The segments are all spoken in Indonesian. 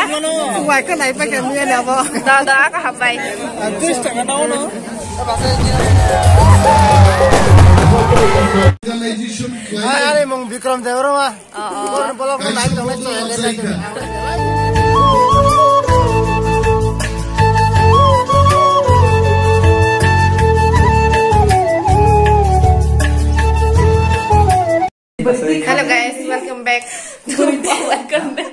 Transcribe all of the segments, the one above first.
Ngoài cái này phải kèm nguyên nào vô. Đó có hầm bay. Cứ chẳng có đâu nữa. Đây mong Vikram Debbarma. Con bolak con naik dong naik. Hello guys, welcome back. Welcome back.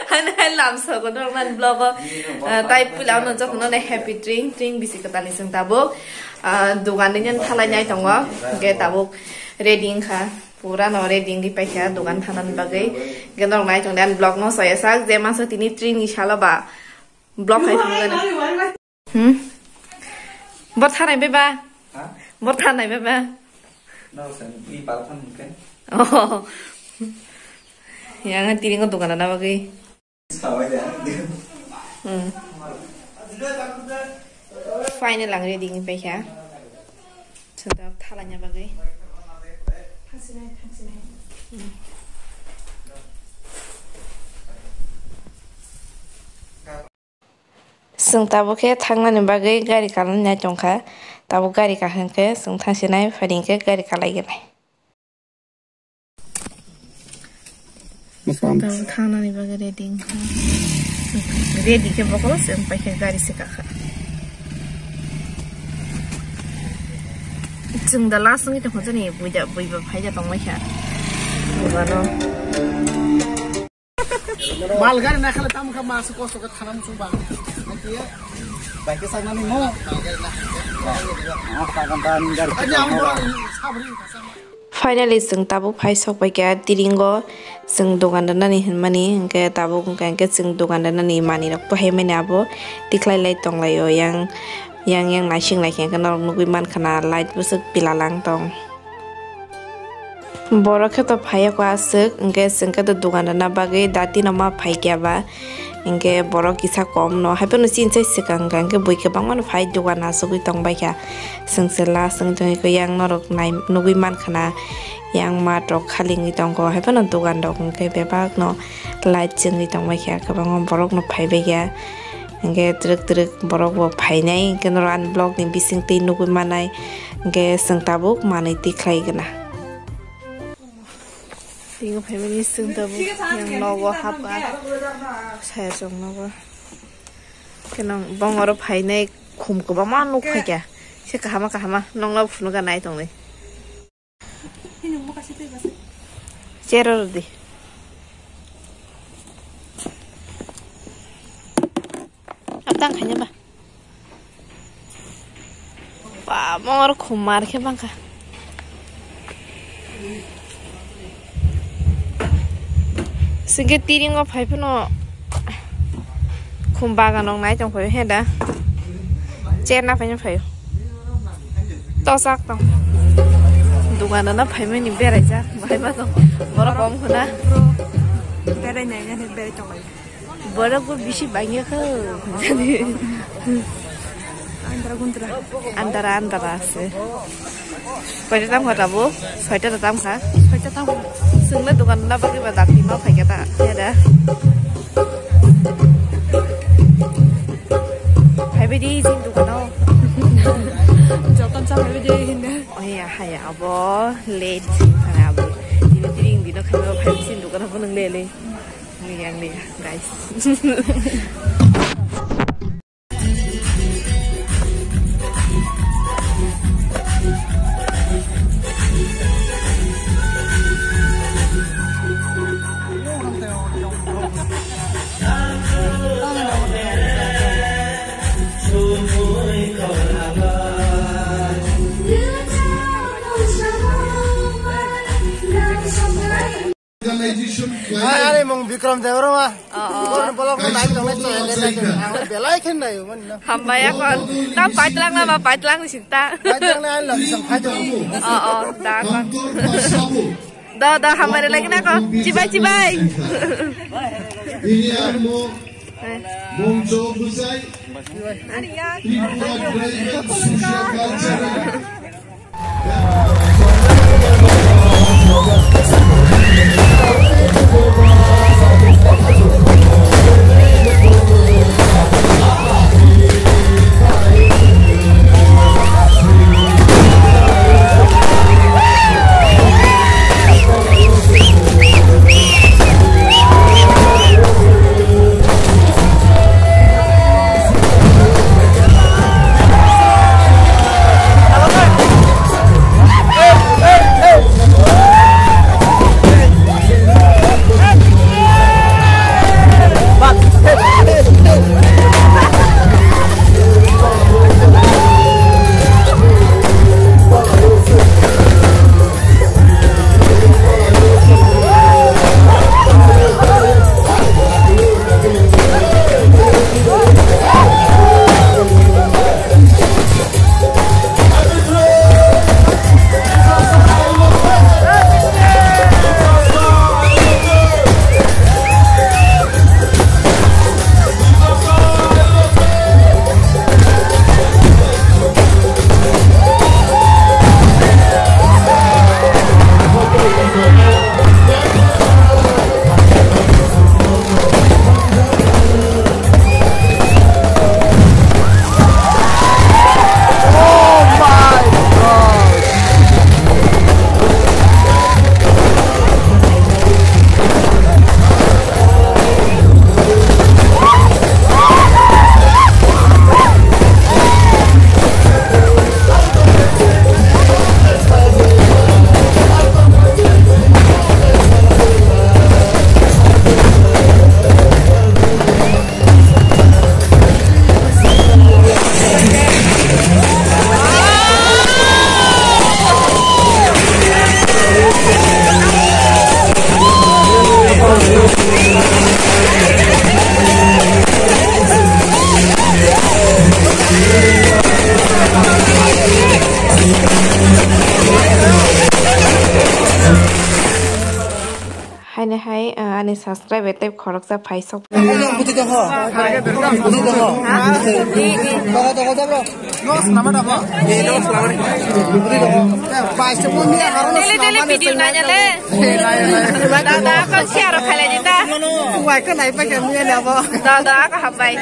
Anh làm sợ con đang làm vlog. Tay pulau nó cho nó này happy drink bisi kata ni seng tabuk. Dugan ni nhân thalai nyai tongo. Ke tabuk reading kha. Pura no reading di pekya dugan thanan bagai. Gendong nai tong dan vlog no saya sak je masuk tini drink ni shala ba. Vlog hai pun. Bot thanai be ba? Bot thanai be ba? No, sen ni palpan kan. Oh, yang tiring itu kan apa lagi? Final lang reading pe ya. Sudah thalanya bagai. Sung tabu ke thanglan bagai gari kalan nya jongka. Tabu gari kahan ke sung thangsinai fading ke gari kalai genai. Tahu thang nani bagai reading, reading ke pokoknya sampai ke garis sekakak. Jengda langsung itu macam ni, buja aja tong macam, bukan? Malgar nak kalau tamu ke masuk kosong ke tanam subang, nanti ya. Baik sana ni mau. Finally, sung tabu pai sok bagai tiringgo, sung dogan dana ni mani, ke tabu ke sung dogan dana ni mani nak pakai mana abo, diklai lay tong layo yang nashing lagi yang kena nunggu man kena light busuk pilalang tong. Borok ke to pai aku asuk, ke sung ke to dogan dana bagai dati nama pai kya ba. Engke borok kisah kom no, hape no sin saya sekarang ke boy ke bangun fai juga nasuk itong baik ya, sengsela sengtung ke yang norok nai nugui man kana, yang matrok kaling itong ko hape no tugan dok engke bebak no, lajeng itong baik ya, ke bangun borok no fai baik ya, engke truk borok bo fai nai, ke noran blog ni bising ti nugui manai, engke seng tabuk manai tiklai kena. Tinggal family sung tabu yang nogo hapa saya sung nogo kenang bang orang pai naik kum ke bama nuk aja saya kahama nong lau funu kan naik tong ni ceror di abang kanya bah wah bang orang kumar ke bang kah Sengke tiring ko pai puno kumbaga nong nai tong pai heda chen na pai pai to sak tong dugan na pai me ni berai ja bai ba tong bora bom khuna berai nai ga berai tong lai bora ko bisi bangi kha antara se pai tam kha tabu sai ta tam kha sai ta tam Sungguh tukan na bagi badak di mau kayak kita ya dah. Hai bedi izin tukan oh. Jauh sama bedi izin dah. Oh iya hai abo late karena abo. Ini tiring di nak kalau hai izin tukan apa neng lele. Ini yang dia guys. Đây mong Vikram Debbarma. Con bolak con naik dong naik. Belai kan naik mana? Hamba ya kon. Tam paitlang nama paitlang di sinta. Paitlang na lang isang paitlang. Dah kon. Dah hamba lagi nak kon. Cibai. Ini mau coba busai. subscribe type khoroksa phai sok buti to ho buti to ho nos nama da ho nos nama buti to ho pai se mon dia haron tele video na jale da ka share khale jinda wai ka nai pa ke mi na bo da ka habai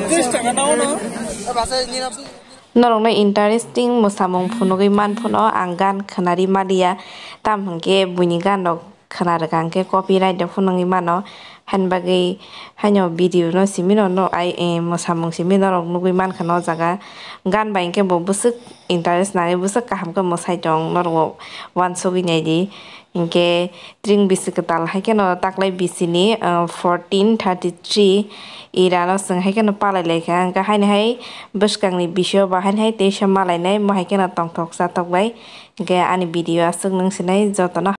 twist ka na no ba se ni na norong interesting musamung phunugi man phuno anggan khanari malia tam hangke buni gan dok khana rangke copyright de phunungi mano hanbagi hanyo video no simino no ai musamung simino rok nugui man khano jaga gan bainke bo busuk interest nai busuk kaham ko mosai tong norwo wan sogi nei di inke string bisik tal haike no taklai bisini 1433 irano sing haike no palai lekha angka haine hai buskangni bisyo ba haine hai te shamalai nai mo haike no tongthok satok bai ge ani video asuk nung sinai jotono